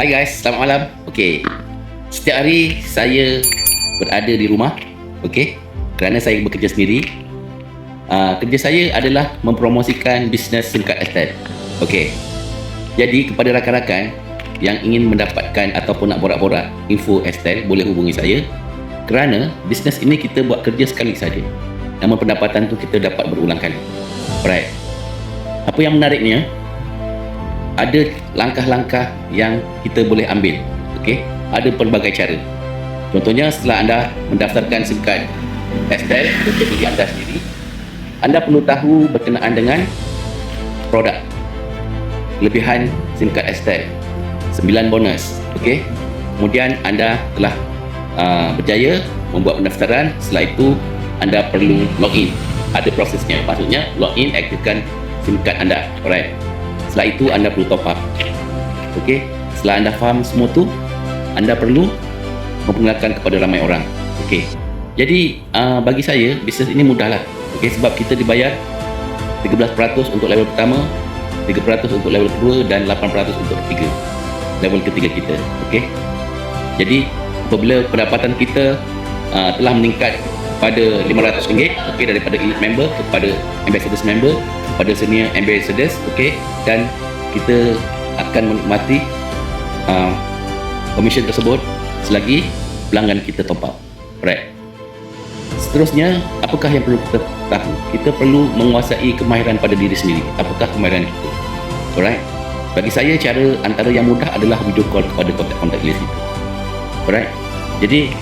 Hai guys, selamat malam. Okey. Setiap hari saya berada di rumah, okey, kerana saya bekerja sendiri. Kerja saya adalah mempromosikan bisnes SIM card Airtel. Okey. Jadi kepada rakan-rakan yang ingin mendapatkan ataupun nak borak-borak info Airtel, boleh hubungi saya. Kerana bisnes ini kita buat kerja sekali saja. Namun pendapatan tu kita dapat berulang kali. Alright. Apa yang menariknya, ada langkah-langkah yang kita boleh ambil. Okey, ada pelbagai cara. Contohnya, setelah anda mendaftarkan SIM card Airtel untuk diri anda sendiri, anda perlu tahu berkenaan dengan produk kelebihan SIM card Airtel, 9 bonus. Okey, kemudian anda telah berjaya membuat pendaftaran. Setelah itu anda perlu login. Ada prosesnya, maksudnya login, aktifkan SIM card anda. Alright. Setelah itu anda perlu top up. Okey, setelah anda faham semua tu, anda perlu memperkenalkan kepada ramai orang. Okey, jadi bagi saya bisnes ini mudahlah. Okey, sebab kita dibayar 13% untuk level pertama, 3% untuk level kedua dan 8% untuk ketiga, level ketiga kita. Okey, jadi apabila pendapatan kita telah meningkat pada RM500, okey, daripada elite member kepada ambassadors member, kepada senior ambassadors, okey, dan kita akan menikmati komisen tersebut selagi pelanggan kita top up. Right. Seterusnya, apakah yang perlu kita tahu? Kita perlu menguasai kemahiran pada diri sendiri. Apakah kemahiran kita? Alright. Bagi saya, cara antara yang mudah adalah video call kepada kontak list kita. Alright. Jadi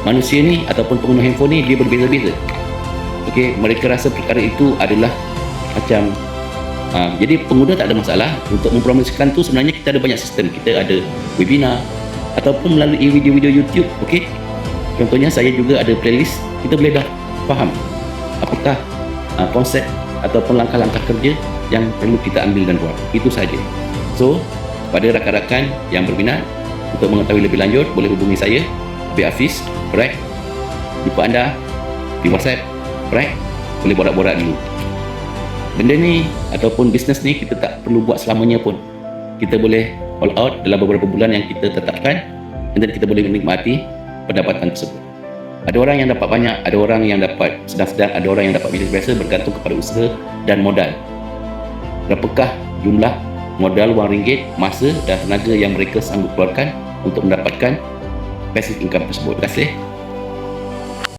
manusia ni ataupun pengguna handphone ni dia berbeza-beza. Okey, mereka rasa perkara itu adalah macam jadi pengguna tak ada masalah. Untuk mempromosikan tu sebenarnya kita ada banyak sistem. Kita ada webinar ataupun melalui video-video YouTube. Okey, contohnya saya juga ada playlist. Kita boleh dah faham apakah konsep ataupun langkah-langkah kerja yang perlu kita ambil dan buat. Itu saja. So, pada rakan-rakan yang berminat untuk mengetahui lebih lanjut, boleh hubungi saya, Abi Hafiz. Alright, jumpa anda di WhatsApp. Alright, boleh borak-borak dulu. Benda ni ataupun bisnes ni kita tak perlu buat selamanya pun. Kita boleh all out dalam beberapa bulan yang kita tetapkan, dan kita boleh menikmati pendapatan tersebut. Ada orang yang dapat banyak, ada orang yang dapat sedang-sedang, ada orang yang dapat biasa, bergantung kepada usaha dan modal. Berapakah jumlah modal wang ringgit, masa dan tenaga yang mereka sanggup keluarkan untuk mendapatkan passive income tersebut. Terima kasih.